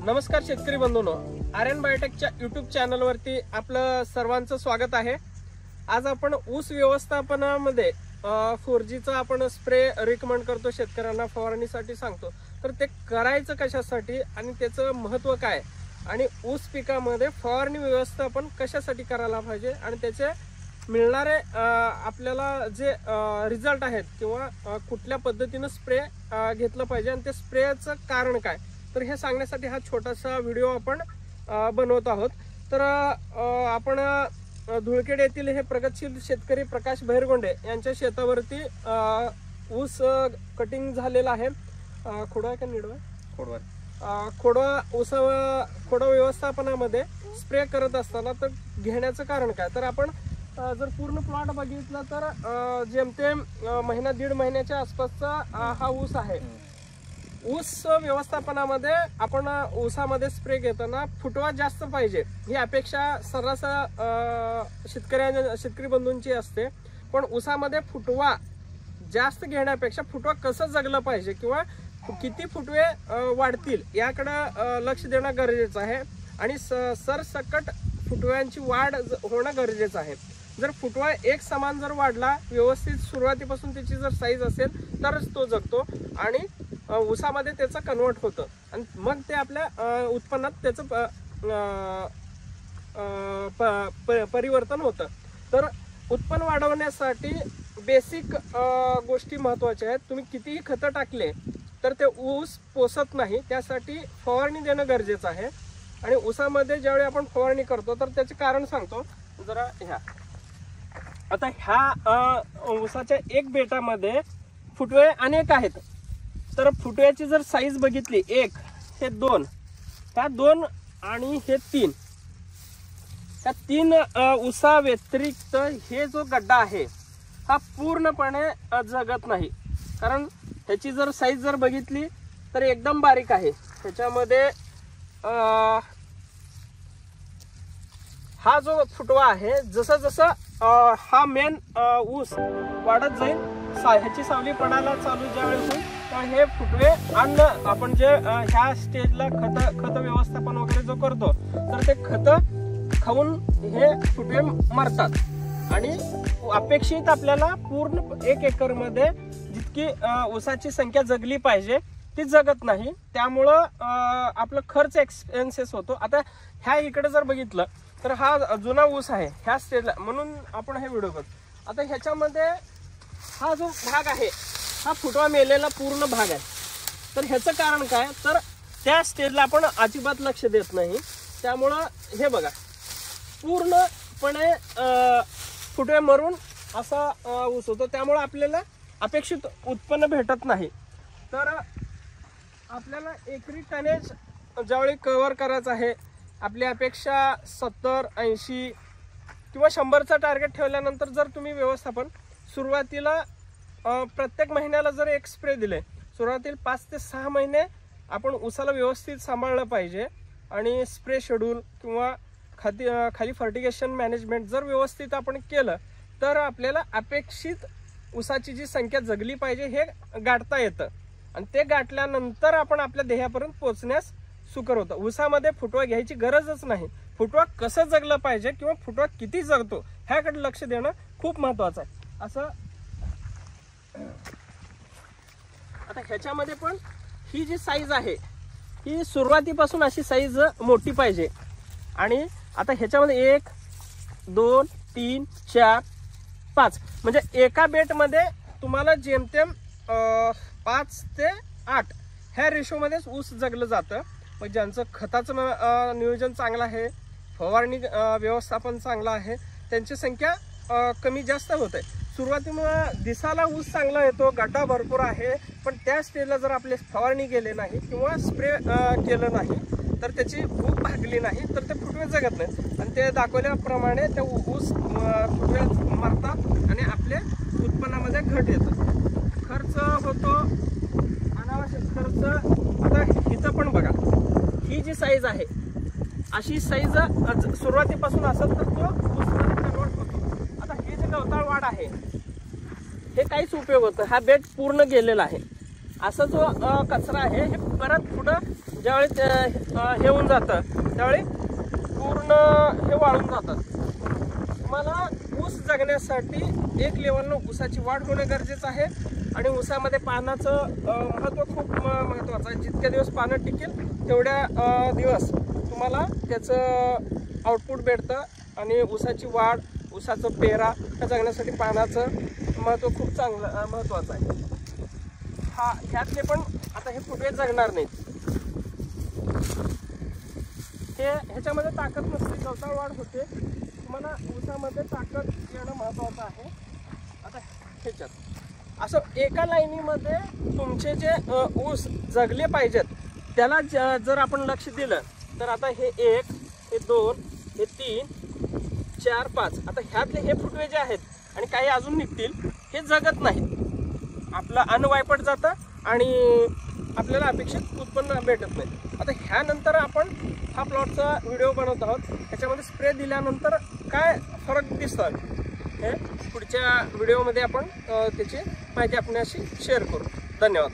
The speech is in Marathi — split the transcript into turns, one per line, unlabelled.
नमस्कार शेतकरी बंधूंनो, आर्यन बायोटेकच्या यूट्यूब चॅनलवरती आपलं सर्वांचं स्वागत आहे। आज आपण ऊस व्यवस्थापनामध्ये 4Gचा आपण स्प्रे रिकमेंड करतो, शेतकऱ्यांना फवारणीसाठी सांगतो। तर ते करायचं कशासाठी आणि त्याचं महत्त्व काय आणि ऊस पिकामध्ये फवारणी व्यवस्थापन कशासाठी करायला पाहिजे आणि त्याचे मिळणारे आपल्याला जे रिझल्ट आहेत किंवा कुठल्या पद्धतीने स्प्रे घेतलं पाहिजे आणि ते स्प्रेचं कारण काय, तर हे सांगण्यासाठी हा छोटासा व्हिडिओ आपण बनवत आहोत। तर आपण धुळखेड येथील हे प्रगतशील शेतकरी प्रकाश बहिरगोंडे यांच्या शेतावरती ऊस कटिंग झालेला आहे। खोडवा का निडवा खोडवा व्यवस्थापनामध्ये स्प्रे करत असताना तर घेण्याचं कारण काय, तर आपण जर पूर्ण प्लॉट बघितला तर जेमतेम महिना दीड महिन्याच्या आसपासचा हा ऊस आहे। ऊस व्यवस्थापनामध्ये आपण ऊसामध्ये स्प्रे घेताना फुटवा जास्त पाहिजे ही अपेक्षा सर्रास शेतकरी बंधूंची असते। पण ऊसामध्ये फुटवा जास्त घेण्यापेक्षा फुटवा कसं जगलं पाहिजे किंवा किती फुटवे वाढतील याकडे लक्ष देणं गरजेचं आहे आणि सरसकट फुटव्यांची वाढ होणं गरजेचं आहे। जर फुटवा एक समान जर वाढला व्यवस्थित सुरुवातीपासून त्याची जर साईज असेल तरच तो जगतो आणि ऊसामध्ये त्याचं कन्वर्ट होतं आणि मग ते आपल्या उत्पन्नात त्याचं परिवर्तन होतं। तर उत्पन्न वाढवण्यासाठी बेसिक गोष्टी महत्त्वाच्या आहेत। तुम्ही कितीही खतं टाकले तर ते ऊस पोसत नाही, त्यासाठी फवारणी देणं गरजेचं आहे। आणि ऊसामध्ये ज्यावेळी आपण फवारणी करतो तर त्याचे कारण सांगतो जरा। आता ह्या ऊसाच्या एक बेटामध्ये फुटवे अनेक आहेत। तर फुटव्याची जर साईज बघितली, एक हे दोन, ह्या दोन आणि हे तीन, त्या तीन ऊसा व्यतिरिक्त हे जो गड्डा आहे हा पूर्णपणे जगत नाही। कारण ह्याची जर साईज जर बघितली तर एकदम बारीक आहे। ह्याच्यामध्ये हा जो फुटवा आहे जसं जसं हा मेन ऊस वाढत जाईल, ह्याची सावली पडायला चालू ज्यावेळी होईल तर हे फुटवे अन्न आपण जे ह्या स्टेजला खत व्यवस्थापन वगैरे जो करतो तर ते खत खाऊन हे फुटवे मरतात आणि अपेक्षित आपल्याला पूर्ण 1 एकर मध्ये जितकी ऊसाची संख्या जगली पाहिजे ती जगत नाही, त्यामुळं आपलं खर्च एक्सपेन्सेस होतो। आता ह्या इकडे जर बघितलं तर हा जुना ऊस आहे ह्या स्टेजला, म्हणून आपण हे व्हिडिओ करतो। आता ह्याच्यामध्ये हा जो भाग आहे हा फुटवा मेलेला पूर्ण भाग आहे। तर ह्याचं कारण काय, तर त्या स्टेजला आपण अजिबात लक्ष देत नाही, त्यामुळं हे बघा पूर्णपणे फुटवे मरून असा ऊस होतो, त्यामुळं आपल्याला अपेक्षित उत्पन्न भेटत नाही। तर आपल्याला एकरी टनेज ज्यावेळी कव्हर करायचं आहे, आपली अपेक्षा 70, 80 किंवा 100चा टार्गेट ठेवल्यानंतर जर तुम्ही व्यवस्थापन सुरुवातीला प्रत्येक महिन्याला जर एक स्प्रे दिले, सुरुवातीला 5 ते 6 महिने आपण ऊसाला व्यवस्थित सांभाळलं पाहिजे आणि स्प्रे शेड्यूल किंवा खाली फर्टिगेशन मॅनेजमेंट जर व्यवस्थित आपण केलं तर आपल्याला अपेक्षित ऊसाची जी संख्या जगली पाहिजे हे गाठता येतं आणि ते गाठल्यानंतर आपण आपल्या ध्येयापर्यंत पोहोचण्यास सुकर होतं। ऊसामध्ये फुटवा घ्यायची गरजच नाही, फुटवा कसं जगलं पाहिजे किंवा फुटवा किती जगतो ह्याकडे लक्ष देणं खूप महत्त्वाचं आहे। असं आता ह्याच्यामध्ये पण ही जी साईज आहे ही सुरुवातीपासून अशी साईज मोठी पाहिजे आणि आता ह्याच्यामध्ये 1, 2, 3, 4, 5 म्हणजे एका बेटमध्ये तुम्हाला जेमतेम 5 ते 8 ह्या रेशोमध्येच ऊस जगलं जातं। मग ज्यांचं खताचं नियोजन चांगलं आहे, फवारणी व्यवस्थापन चांगलं आहे, त्यांची संख्या कमी जास्त होते। सुरुवातीला दिसाला ऊस चांगला येतो, गड्डा भरपूर आहे, पण त्या स्टेजला जर आपले फवारणी केले नाही किंवा स्प्रे केलं नाही तर त्याची भूक भागली नाही तर ते फुटवे जगत नाही आणि ते दाखवल्याप्रमाणे ते ऊस फुटवे मरतात आणि आपल्या उत्पन्नामध्ये घट येतं, खर्च होतो, अनावश्यक खर्च। आता हिचं पण बघा, ही जी साईज आहे अशी साईज सुरुवातीपासून असेल तर तो ऊसमध्ये कन्वर्ट होतो। आता हे जे गवताळ वाढ आहे हे काहीच उपयोग होतं, हा बेट पूर्ण गेलेला आहे। असा जो कचरा आहे हे परत पुढं ज्यावेळी हे होऊन जातं त्यावेळी पूर्ण हे वाळून जातात. तुम्हाला ऊस जगण्यासाठी एक लेवलनं ऊसाची वाढ होणं गरजेचं आहे आणि ऊसामध्ये पानाचं महत्त्व खूप महत्त्वाचं आहे. जितके दिवस पानं टिकेल तेवढ्या दिवस तुम्हाला त्याचं आउटपुट भेटतं आणि ऊसाची वाढ, ऊसाचं पेरा हे जगण्यासाठी पानाचं महत्त्व खूप चांगलं महत्त्वाचं आहे. ह्यातले पण आता हे फुटवे जगणार नाहीत. ह्याच्यामध्ये ताकद नसते, गवताळ वाढ होते. तुम्हाला ऊसामध्ये ताकद येणं महत्त्वाचं आहे. आता ह्याच्यात असं एका लाईनीमध्ये तुमचे जे ऊस जगले पाहिजेत त्याला जर आपण लक्ष दिलं तर आता हे 1, हे 2, हे 3, 4, 5 आता ह्यातले हे फुटवे जे आहेत आणि काही अजून निघतील हे जगत नाहीत. आपलं अन्न वायपट जातं आणि आपल्याला अपेक्षित उत्पन्न भेटत नाही. आता ह्यानंतर आपण हा प्लॉटचा व्हिडिओ बनवत आहोत. ह्याच्यामध्ये स्प्रे दिल्यानंतर काय फरक दिसतो हे पुढच्या व्हिडिओमध्ये आपण त्याची माहिती आपल्याशी शेअर करू. धन्यवाद.